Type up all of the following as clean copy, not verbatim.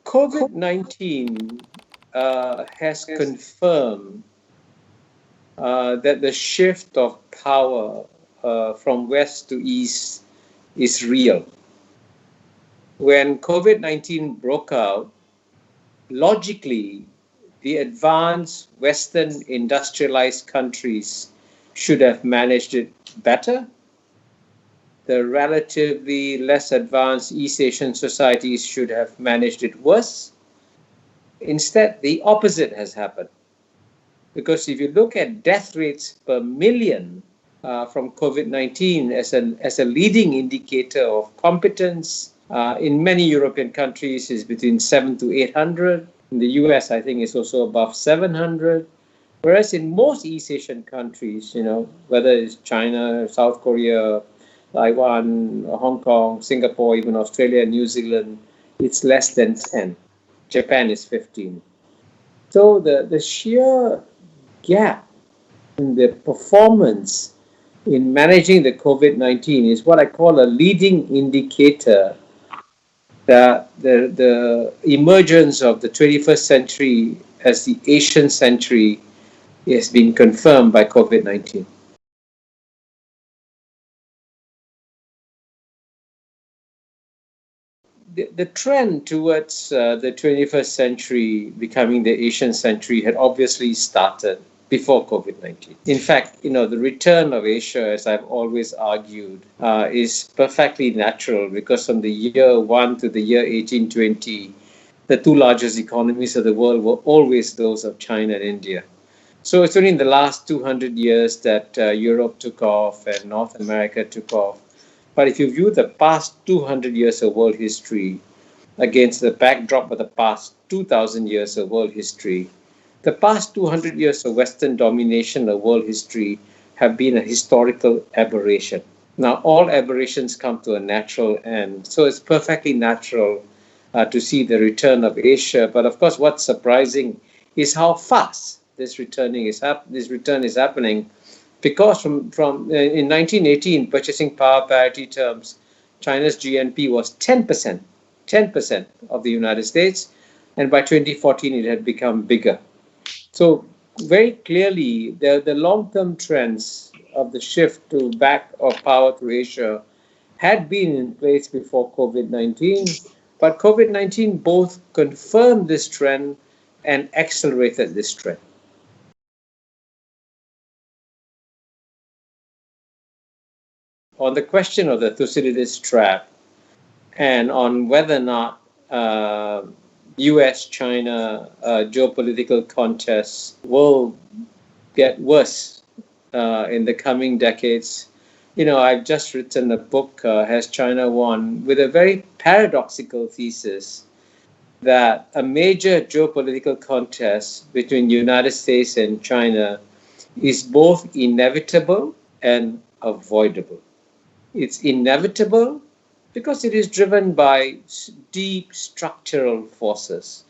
COVID-19 has confirmed that the shift of power from west to east is real. When COVID-19 broke out, logically, the advanced Western industrialized countries should have managed it better. The relatively less advanced East Asian societies should have managed it worse. Instead, the opposite has happened. Because if you look at death rates per million from COVID-19 as a leading indicator of competence, in many European countries is between 7 to 800. In the US, I think it's also above 700. Whereas in most East Asian countries, whether it's China, South Korea, Taiwan, Hong Kong, Singapore, even Australia, New Zealand, it's less than 10. Japan is 15. So the sheer gap in the performance in managing the COVID-19 is what I call a leading indicator that the emergence of the 21st century as the Asian century has been confirmed by COVID-19. The trend towards the 21st century becoming the Asian century had obviously started before COVID-19. In fact, the return of Asia, as I've always argued, is perfectly natural because from the year 1 to the year 1820, the two largest economies of the world were always those of China and India. So it's only in the last 200 years that Europe took off and North America took off. But if you view the past 200 years of world history against the backdrop of the past 2,000 years of world history, the past 200 years of Western domination of world history have been a historical aberration. Now, all aberrations come to a natural end. So it's perfectly natural to see the return of Asia. But of course, what's surprising is how fast this return is happening. Because from in 1918, purchasing power parity terms, China's GNP was 10% of the United States. And by 2014, it had become bigger. So very clearly, the long-term trends of the shift to back of power to Asia had been in place before COVID-19, but COVID-19 both confirmed this trend and accelerated this trend. On the question of the Thucydides trap and on whether or not US-China geopolitical contests will get worse in the coming decades. I've just written a book, Has China Won?, with a very paradoxical thesis that a major geopolitical contest between the United States and China is both inevitable and avoidable. It's inevitable because it is driven by deep structural forces.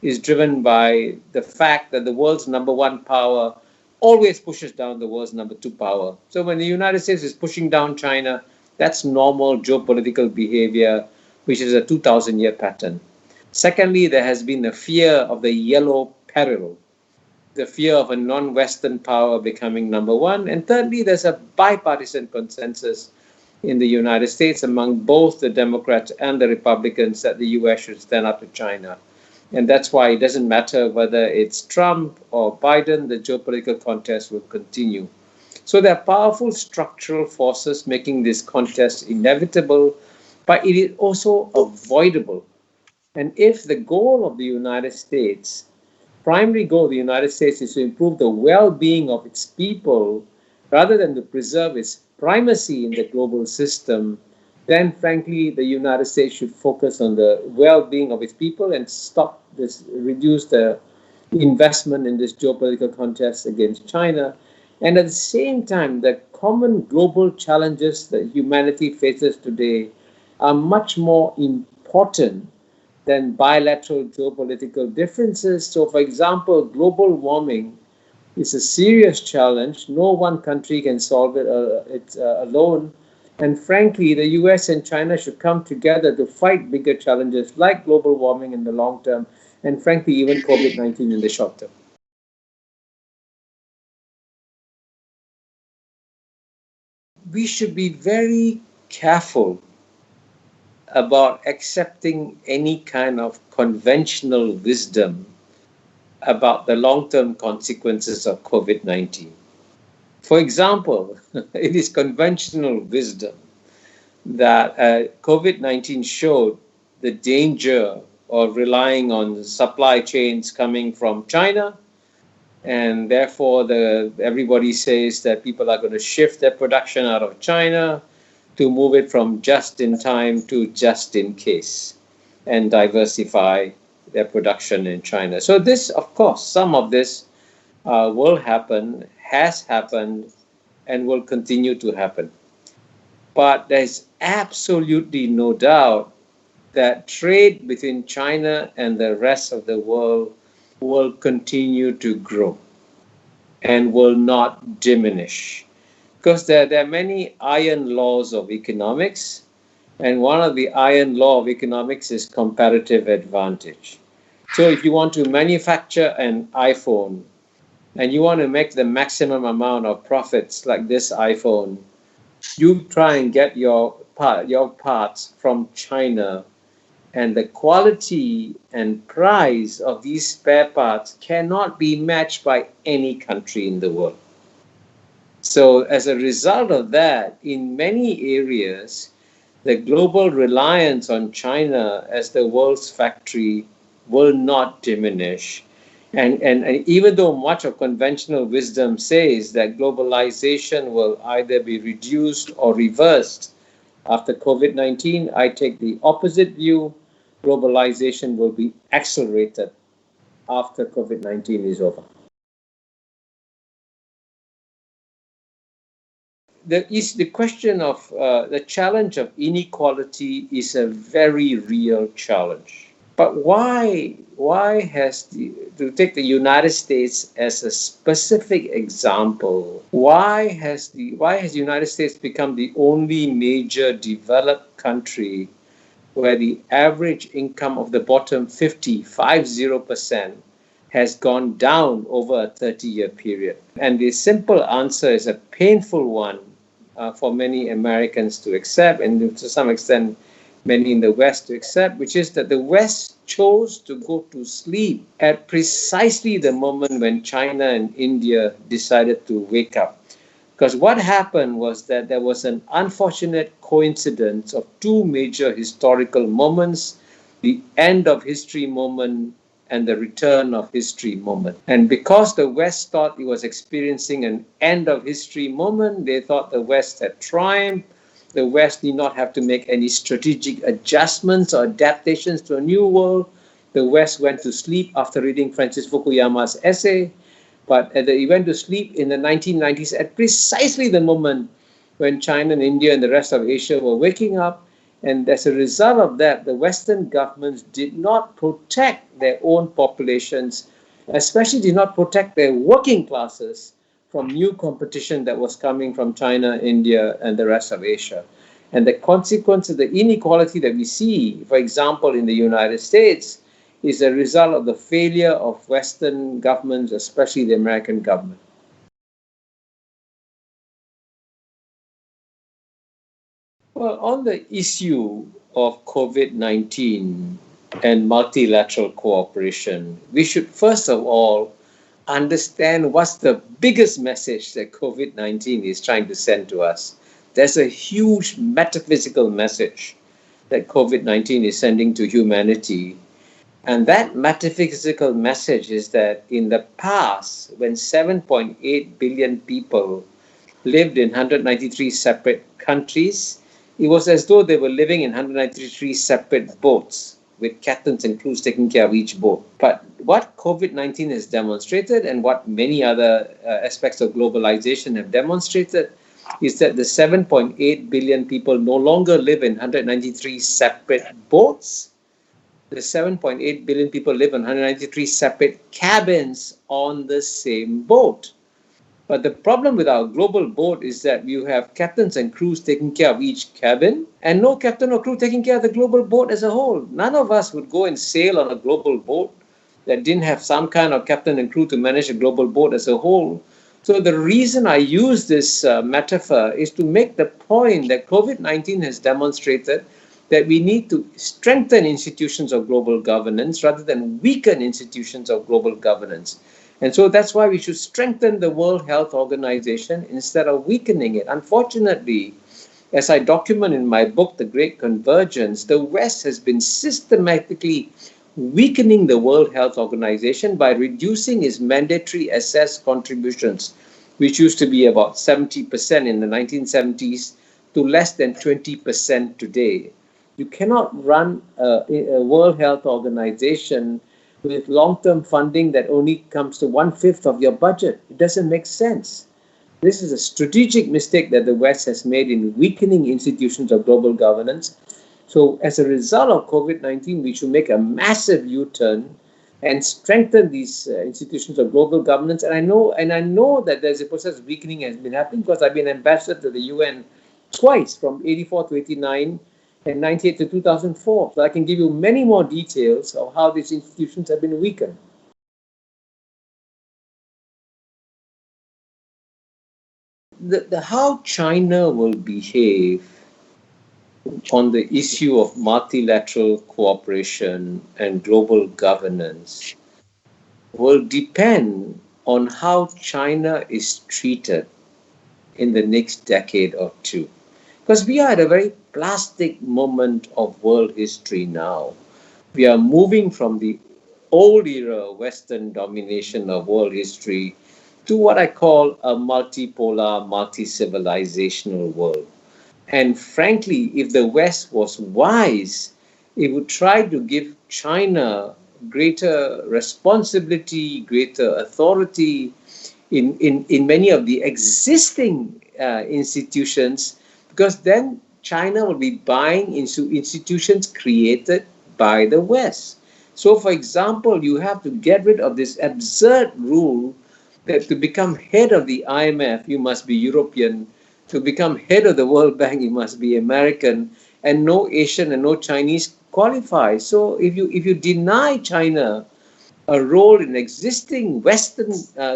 It's driven by the fact that the world's number one power always pushes down the world's number two power. So when the United States is pushing down China, that's normal geopolitical behavior, which is a 2,000-year pattern. Secondly, there has been the fear of the yellow peril, the fear of a non-Western power becoming number one. And thirdly, there's a bipartisan consensus in the United States among both the Democrats and the Republicans that the US should stand up to China. And that's why it doesn't matter whether it's Trump or Biden, the geopolitical contest will continue. So there are powerful structural forces making this contest inevitable, but it is also avoidable. And if the goal of the United States, primary goal of the United States is to improve the well-being of its people rather than to preserve its primacy in the global system, then frankly, the United States should focus on the well-being of its people and reduce the investment in this geopolitical contest against China. And at the same time, the common global challenges that humanity faces today are much more important than bilateral geopolitical differences. So, for example, global warming is a serious challenge. No one country can solve it alone. And frankly, the US and China should come together to fight bigger challenges like global warming in the long term, and frankly, even COVID-19 in the short term. We should be very careful about accepting any kind of conventional wisdom about the long term consequences of COVID-19. For example, it is conventional wisdom that COVID-19 showed the danger of relying on supply chains coming from China, and therefore everybody says that people are going to shift their production out of China to move it from just in time to just in case and diversify their production in China. So this, of course, some of this will happen, has happened, and will continue to happen. But there's absolutely no doubt that trade between China and the rest of the world will continue to grow and will not diminish. Because there are many iron laws of economics, and one of the iron law of economics is comparative advantage. So if you want to manufacture an iPhone and you want to make the maximum amount of profits like this iPhone, you try and get your parts from China, and the quality and price of these spare parts cannot be matched by any country in the world. So as a result of that, in many areas, the global reliance on China as the world's factory will not diminish. And even though much of conventional wisdom says that globalization will either be reduced or reversed after COVID-19, I take the opposite view. Globalization will be accelerated after COVID-19 is over. The question of the challenge of inequality is a very real challenge. But why has to take the United States as a specific example, why has the United States become the only major developed country where the average income of the bottom 50% has gone down over a 30-year period? And the simple answer is a painful one for many Americans to accept, and to some extent, many in the West to accept, which is that the West chose to go to sleep at precisely the moment when China and India decided to wake up. Because what happened was that there was an unfortunate coincidence of two major historical moments, the end of history moment and the return of history moment. And because the West thought it was experiencing an end of history moment, they thought the West had triumphed. The West need not have to make any strategic adjustments or adaptations to a new world. The West went to sleep after reading Francis Fukuyama's essay. But he went to sleep in the 1990s at precisely the moment when China and India and the rest of Asia were waking up. And as a result of that, the Western governments did not protect their own populations, especially did not protect their working classes from new competition that was coming from China, India, and the rest of Asia. And the consequence of the inequality that we see, for example, in the United States, is a result of the failure of Western governments, especially the American government. Well, on the issue of COVID-19 and multilateral cooperation, we should first of all understand what's the biggest message that COVID-19 is trying to send to us. There's a huge metaphysical message that COVID-19 is sending to humanity. And that metaphysical message is that in the past, when 7.8 billion people lived in 193 separate countries, it was as though they were living in 193 separate boats with captains and crews taking care of each boat. But what COVID-19 has demonstrated, and what many other aspects of globalization have demonstrated, is that the 7.8 billion people no longer live in 193 separate boats. The 7.8 billion people live in 193 separate cabins on the same boat. But the problem with our global boat is that you have captains and crews taking care of each cabin and no captain or crew taking care of the global boat as a whole. None of us would go and sail on a global boat that didn't have some kind of captain and crew to manage a global boat as a whole. So the reason I use this metaphor is to make the point that COVID-19 has demonstrated that we need to strengthen institutions of global governance rather than weaken institutions of global governance. And so that's why we should strengthen the World Health Organization instead of weakening it. Unfortunately, as I document in my book, The Great Convergence, the West has been systematically weakening the World Health Organization by reducing its mandatory assessed contributions, which used to be about 70% in the 1970s, to less than 20% today. You cannot run a World Health Organization with long-term funding that only comes to 1/5 of your budget. It doesn't make sense. This is a strategic mistake that the West has made in weakening institutions of global governance. So as a result of COVID-19, we should make a massive U-turn and strengthen these institutions of global governance. And I know that there's a process of weakening has been happening because I've been ambassador to the UN twice, from 84 to 89 and 98 to 2004. So I can give you many more details of how these institutions have been weakened. How China will behave on the issue of multilateral cooperation and global governance will depend on how China is treated in the next decade or two. Because we are at a very plastic moment of world history now. We are moving from the old era Western domination of world history to what I call a multipolar, multi-civilizational world. And frankly, if the West was wise, it would try to give China greater responsibility, greater authority in many of the existing institutions, because then China will be buying into institutions created by the West. So, for example, you have to get rid of this absurd rule that to become head of the IMF, you must be European. To become head of the World Bank, you must be American, and no Asian and no Chinese qualify. So if you deny China a role in existing Western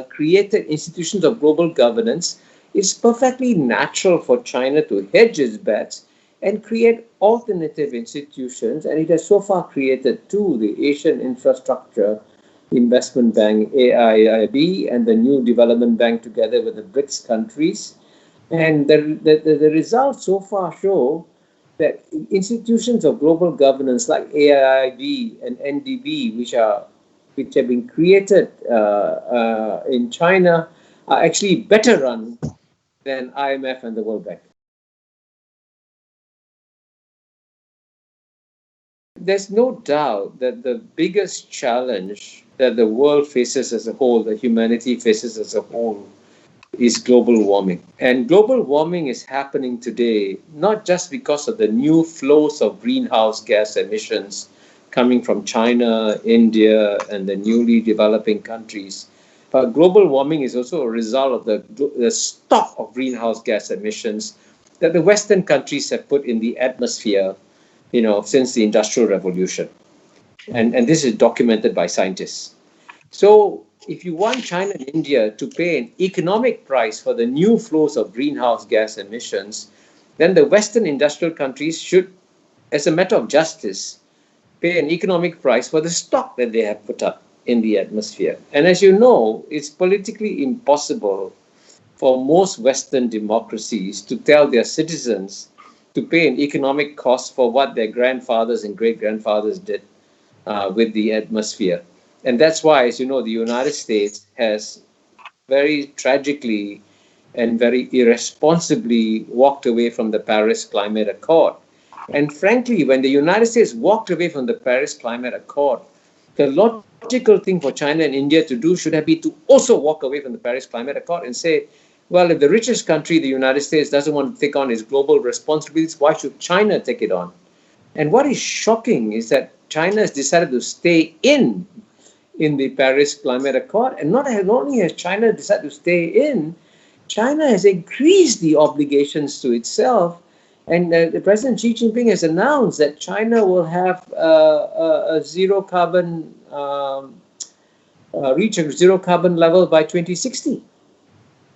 created institutions of global governance, it's perfectly natural for China to hedge its bets and create alternative institutions. And it has so far created two: the Asian Infrastructure Investment Bank, AIIB, and the New Development Bank, together with the BRICS countries. And the results so far show that institutions of global governance like AIIB and NDB, which have been created in China, are actually better run than IMF and the World Bank. There's no doubt that the biggest challenge that the world faces as a whole, that humanity faces as a whole, is global warming. And global warming is happening today not just because of the new flows of greenhouse gas emissions coming from China, India, and the newly developing countries, but global warming is also a result of the stock of greenhouse gas emissions that the Western countries have put in the atmosphere, since the Industrial Revolution. And this is documented by scientists. So if you want China and India to pay an economic price for the new flows of greenhouse gas emissions, then the Western industrial countries should, as a matter of justice, pay an economic price for the stock that they have put up in the atmosphere. And as you know, it's politically impossible for most Western democracies to tell their citizens to pay an economic cost for what their grandfathers and great-grandfathers did with the atmosphere. And that's why, as you know, the United States has very tragically and very irresponsibly walked away from the Paris Climate Accord. And frankly, when the United States walked away from the Paris Climate Accord, the logical thing for China and India to do should have been to also walk away from the Paris Climate Accord and say, well, if the richest country, the United States, doesn't want to take on its global responsibilities, why should China take it on? And what is shocking is that China has decided to stay in in the Paris Climate Accord. And not only has China decided to stay in, China has increased the obligations to itself. And the President Xi Jinping has announced that China will have a zero carbon, reach a zero carbon level by 2060.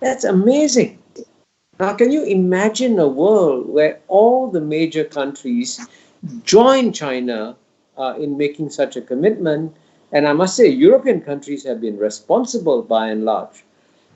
That's amazing. Now, can you imagine a world where all the major countries join China in making such a commitment? And I must say, European countries have been responsible by and large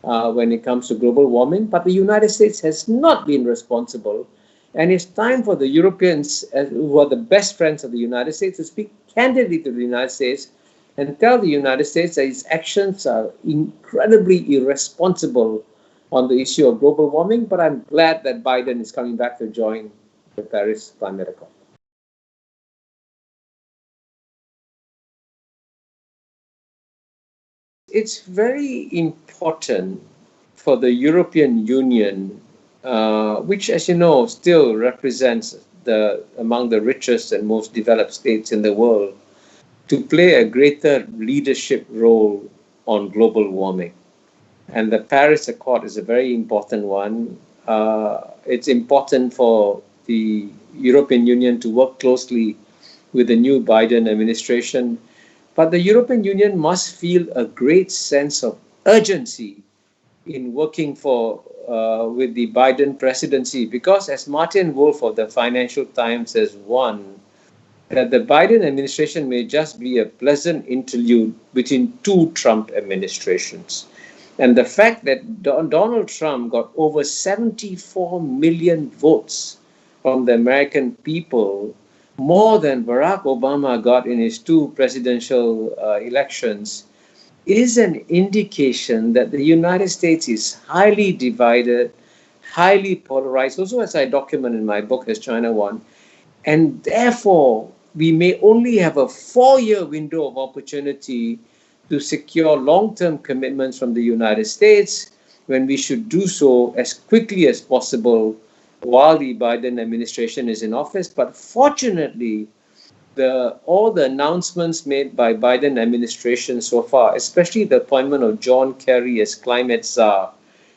when it comes to global warming, but the United States has not been responsible. And it's time for the Europeans, who are the best friends of the United States, to speak candidly to the United States and tell the United States that its actions are incredibly irresponsible on the issue of global warming. But I'm glad that Biden is coming back to join the Paris Climate Accord. It's very important for the European Union, which, as you know, still represents among the richest and most developed states in the world, to play a greater leadership role on global warming. And the Paris Accord is a very important one. It's important for the European Union to work closely with the new Biden administration. But the European Union must feel a great sense of urgency in working with the Biden presidency, because as Martin Wolf of the Financial Times has warned, that the Biden administration may just be a pleasant interlude between two Trump administrations. And the fact that Donald Trump got over 74 million votes from the American people, more than Barack Obama got in his two presidential elections, is an indication that the United States is highly divided, highly polarized, also as I document in my book, Has China Won? And therefore, we may only have a 4-year window of opportunity to secure long-term commitments from the United States, when we should do so as quickly as possible while the Biden administration is in office. But fortunately, all the announcements made by Biden administration so far, especially the appointment of John Kerry as climate czar,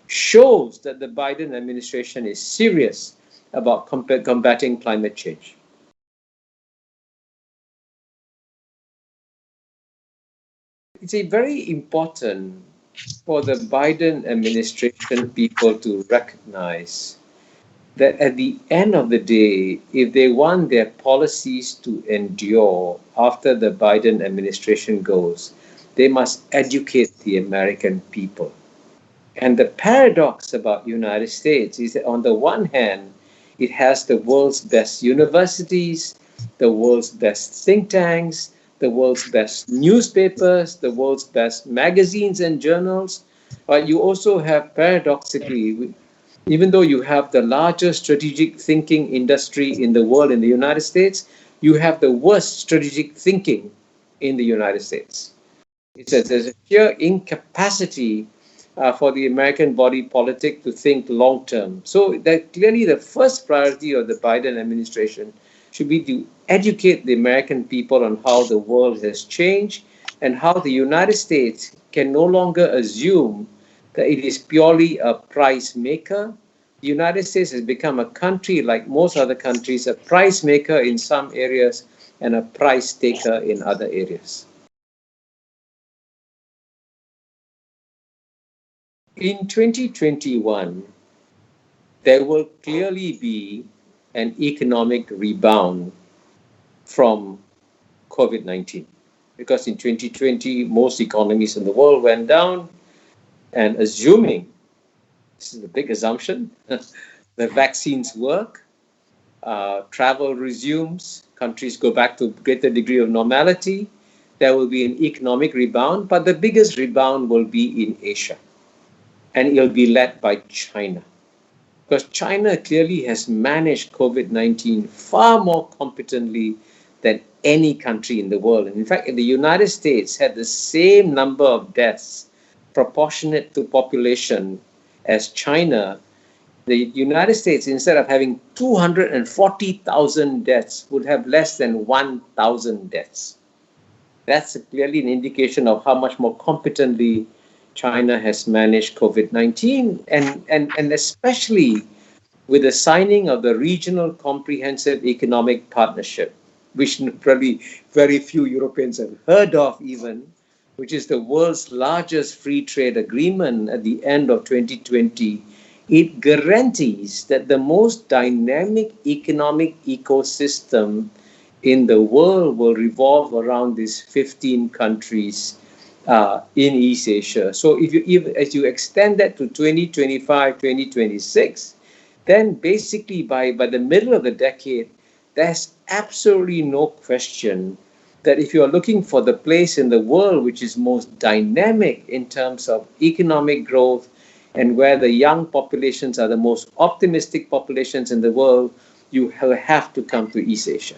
shows that the Biden administration is serious about combating climate change. It's very important for the Biden administration people to recognize that at the end of the day, if they want their policies to endure after the Biden administration goes, they must educate the American people. And the paradox about the United States is that on the one hand, it has the world's best universities, the world's best think tanks, the world's best newspapers, the world's best magazines and journals. But you also have, paradoxically, even though you have the largest strategic thinking industry in the world in the United States, you have the worst strategic thinking in the United States. There's a sheer incapacity for the American body politic to think long term. So that clearly the first priority of the Biden administration should be to educate the American people on how the world has changed and how the United States can no longer assume that it is purely a price maker. The United States has become a country, like most other countries, a price maker in some areas and a price taker in other areas. In 2021, there will clearly be an economic rebound from COVID-19, because in 2020, most economies in the world went down, and assuming, this is a big assumption, the vaccines work, travel resumes, countries go back to a greater degree of normality, there will be an economic rebound, but the biggest rebound will be in Asia. And it'll be led by China, because China clearly has managed COVID-19 far more competently than any country in the world. And in fact, the United States had the same number of deaths proportionate to population as China. The United States, instead of having 240,000 deaths, would have less than 1,000 deaths. That's clearly an indication of how much more competently China has managed COVID-19, and especially with the signing of the Regional Comprehensive Economic Partnership, which probably very few Europeans have heard of even, which is the world's largest free trade agreement at the end of 2020. It guarantees that the most dynamic economic ecosystem in the world will revolve around these 15 countries in East Asia. So as you extend that to 2025, 2026, then basically by the middle of the decade, there's absolutely no question that if you are looking for the place in the world which is most dynamic in terms of economic growth and where the young populations are the most optimistic populations in the world, you have to come to East Asia.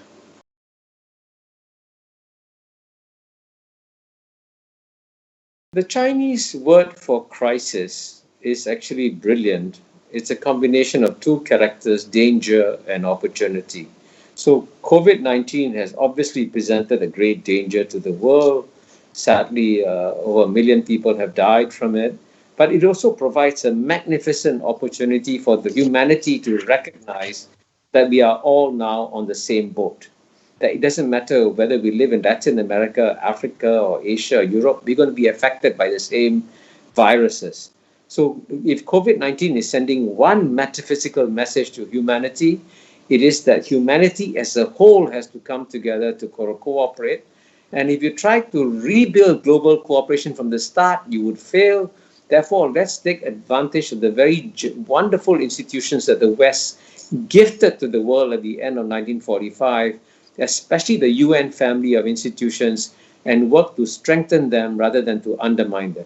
The Chinese word for crisis is actually brilliant. It's a combination of two characters, danger and opportunity. So, COVID 19 has obviously presented a great danger to the world. Sadly, over a million people have died from it. But it also provides a magnificent opportunity for the humanity to recognize that we are all now on the same boat, that it doesn't matter whether we live in Latin America, Africa, or Asia, or Europe, we're going to be affected by the same viruses. So, if COVID 19 is sending one metaphysical message to humanity, it is that humanity as a whole has to come together to cooperate. And if you try to rebuild global cooperation from the start, you would fail. Therefore, let's take advantage of the very wonderful institutions that the West gifted to the world at the end of 1945, especially the UN family of institutions, and work to strengthen them rather than to undermine them.